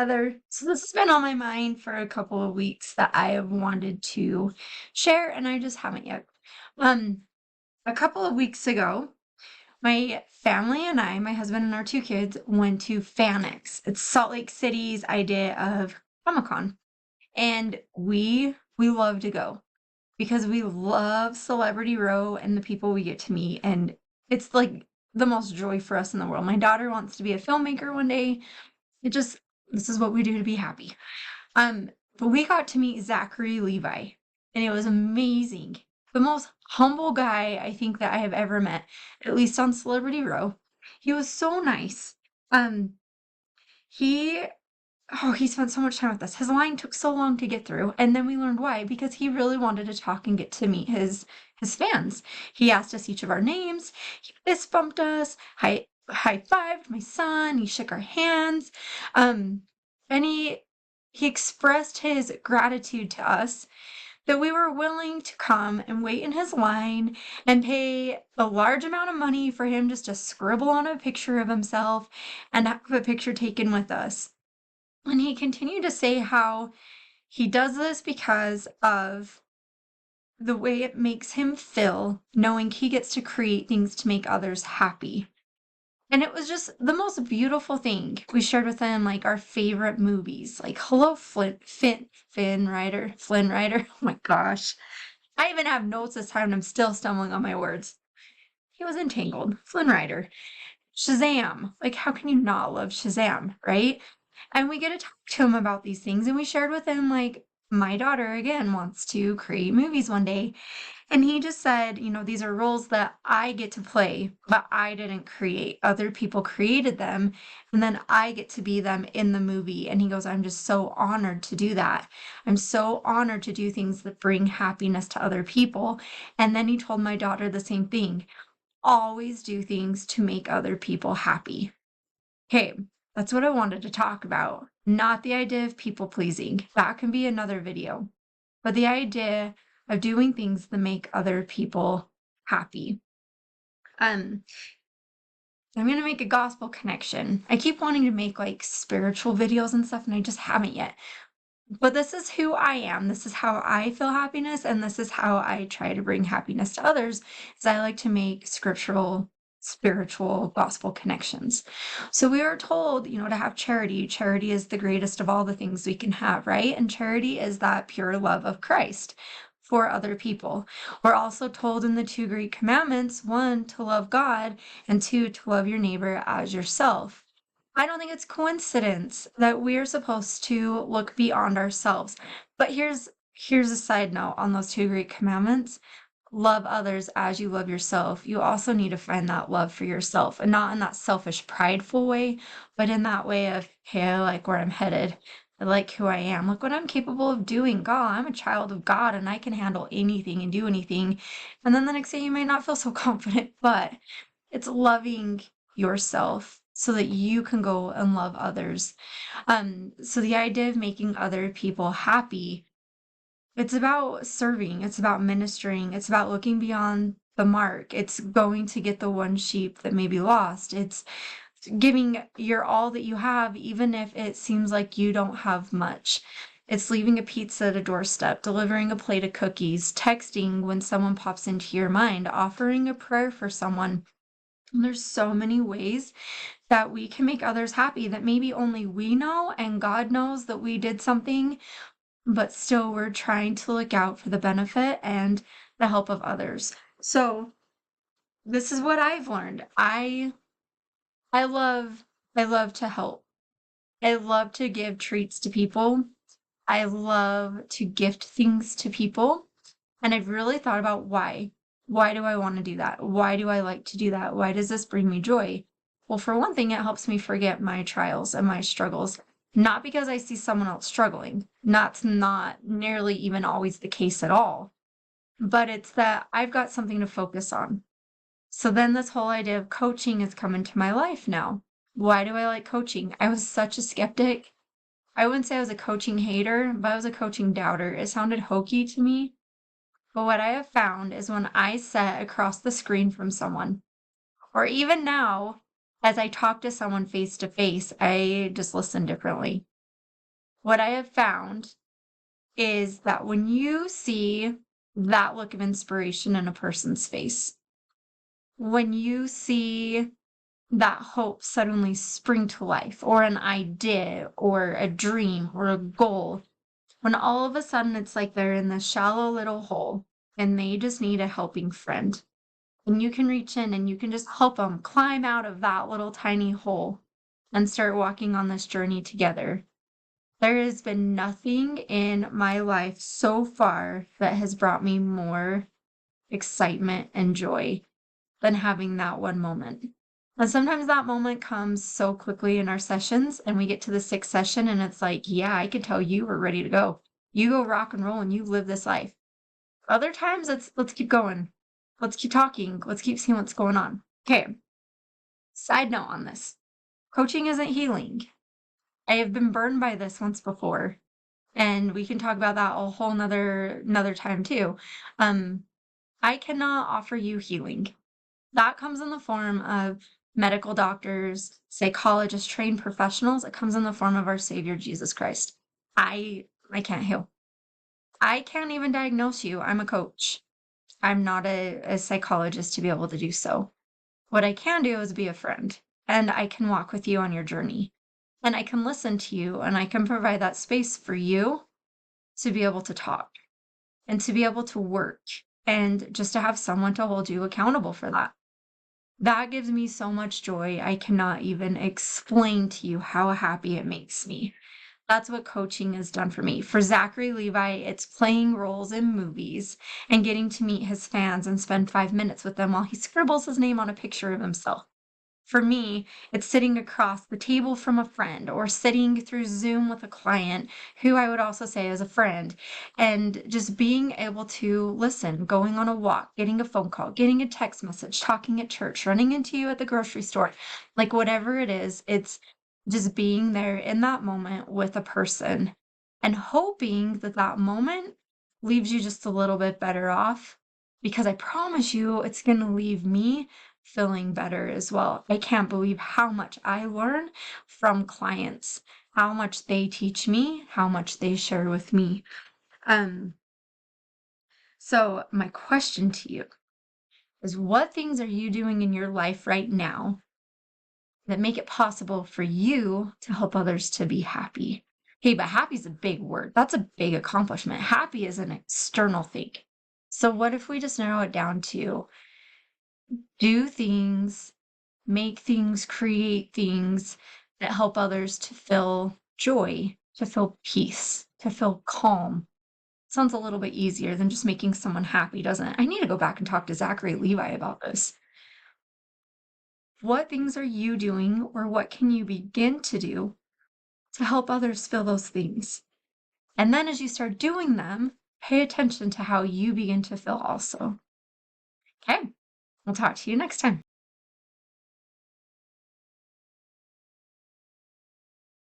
Heather. So this has been on my mind for a couple of weeks that I have wanted to share, and I just haven't yet. Um, a couple of weeks ago, my family and I, my husband and our two kids, went to FanX. It's Salt Lake City's idea of Comic-Con. And we love to go because we love Celebrity Row and the people we get to meet. And it's like the most joy for us in the world. My daughter wants to be a filmmaker one day. It just this is what we do to be happy. Um, but we got to meet Zachary Levi, and it was amazing. The most humble guy I think that I have ever met, at least on Celebrity Row. He was so nice. Um, he he spent so much time with us. His line took so long to get through, and then we learned why, because he really wanted to talk and get to meet his fans. He asked us each of our names, he fist bumped us, high-fived my son, he shook our hands. And he expressed his gratitude to us that we were willing to come and wait in his line and pay a large amount of money for him just to scribble on a picture of himself and have a picture taken with us. And he continued to say how he does this because of the way it makes him feel, knowing he gets to create things to make others happy. And it was just the most beautiful thing. We shared with him like our favorite movies, like Hello Flynn Rider. Oh my gosh. I even have notes this time and I'm still stumbling on my words. He was entangled. Flynn Rider. Shazam. Like, how can you not love Shazam, right? And we get to talk to him about these things. And we shared with him, like, my daughter, again, wants to create movies one day. And he just said, these are roles that I get to play, but I didn't create. Other people created them. And then I get to be them in the movie. And he goes, I'm just so honored to do that. I'm so honored to do things that bring happiness to other people. And then he told my daughter the same thing. Always do things to make other people happy. Okay, that's what I wanted to talk about. Not the idea of people pleasing. That can be another video. But the idea of doing things that make other people happy. I'm going to make a gospel connection. I keep wanting to make like spiritual videos and stuff, and I just haven't yet. But this is who I am. This is how I feel happiness, and this is how I try to bring happiness to others. Is I like to make scriptural, spiritual, gospel connections. So we are told, to have charity. Charity is the greatest of all the things we can have, right? And charity is that pure love of Christ for other people. We're also told in the two great commandments, one, to love God, and two, to love your neighbor as yourself. I don't think it's coincidence that we're supposed to look beyond ourselves. But here's a side note on those two great commandments. Love others as you love yourself. You also need to find that love for yourself, and not in that selfish, prideful way, but in that way of, hey, I like where I'm headed. I like who I am. Look what I'm capable of doing. God, I'm a child of God and I can handle anything and do anything. And then the next day you may not feel so confident, but it's loving yourself so that you can go and love others. So the idea of making other people happy, it's about serving, it's about ministering, it's about looking beyond the mark. It's going to get the one sheep that may be lost. It's giving your all that you have, even if it seems like you don't have much. It's leaving a pizza at a doorstep, delivering a plate of cookies, texting when someone pops into your mind, offering a prayer for someone. And there's so many ways that we can make others happy that maybe only we know, and God knows that we did something, but still we're trying to look out for the benefit and the help of others. So this is what I've learned. I love to help. I love to give treats to people. I love to gift things to people. And I've really thought about why. Why do I want to do that? Why do I like to do that? Why does this bring me joy? Well, for one thing, it helps me forget my trials and my struggles. Not because I see someone else struggling. That's not nearly even always the case at all. But it's that I've got something to focus on. So then this whole idea of coaching has come into my life now. Why do I like coaching? I was such a skeptic. I wouldn't say I was a coaching hater, but I was a coaching doubter. It sounded hokey to me. But what I have found is when I sit across the screen from someone, or even now, as I talk to someone face to face, I just listen differently. what I have found is that when you see that look of inspiration in a person's face, when you see that hope suddenly spring to life, or an idea, or a dream, or a goal, when all of a sudden it's like they're in this shallow little hole and they just need a helping friend, and you can reach in and you can just help them climb out of that little tiny hole and start walking on this journey together. There has been nothing in my life so far that has brought me more excitement and joy than having that one moment. And sometimes that moment comes so quickly in our sessions, and we get to the sixth session, and it's like, yeah, I can tell you are ready to go. You go rock and roll and you live this life. Other times it's let's keep going. Let's keep talking. Let's keep seeing what's going on. Okay. Side note on this. Coaching isn't healing. I have been burned by this once before, and we can talk about that a whole another time too. I cannot offer you healing. That comes in the form of medical doctors, psychologists, trained professionals. It comes in the form of our Savior Jesus Christ. I can't heal. I can't even diagnose you. I'm a coach. I'm not a psychologist to be able to do so. What I can do is be a friend, and I can walk with you on your journey, and I can listen to you, and I can provide that space for you to be able to talk and to be able to work and just to have someone to hold you accountable for that. That gives me so much joy. I cannot even explain to you how happy it makes me. That's what coaching has done for me. For Zachary Levi, it's playing roles in movies and getting to meet his fans and spend 5 minutes with them while he scribbles his name on a picture of himself. For me, it's sitting across the table from a friend or sitting through Zoom with a client who I would also say is a friend, and just being able to listen, going on a walk, getting a phone call, getting a text message, talking at church, running into you at the grocery store, like whatever it is, it's just being there in that moment with a person and hoping that that moment leaves you just a little bit better off, because I promise you it's going to leave me feeling better as well. I can't believe how much I learn from clients, how much they teach me, how much they share with me. Um, so my question to you is, what things are you doing in your life right now that make it possible for you to help others to be happy? Hey, but happy is a big word. That's a big accomplishment. Happy is an external thing. So what if we just narrow it down to do things, make things, create things that help others to feel joy, to feel peace, to feel calm? Sounds a little bit easier than just making someone happy, doesn't it? I need to go back and talk to Zachary Levi about this. What things are you doing, or what can you begin to do to help others feel those things? And then as you start doing them, pay attention to how you begin to feel also. Okay, I'll talk to you next time.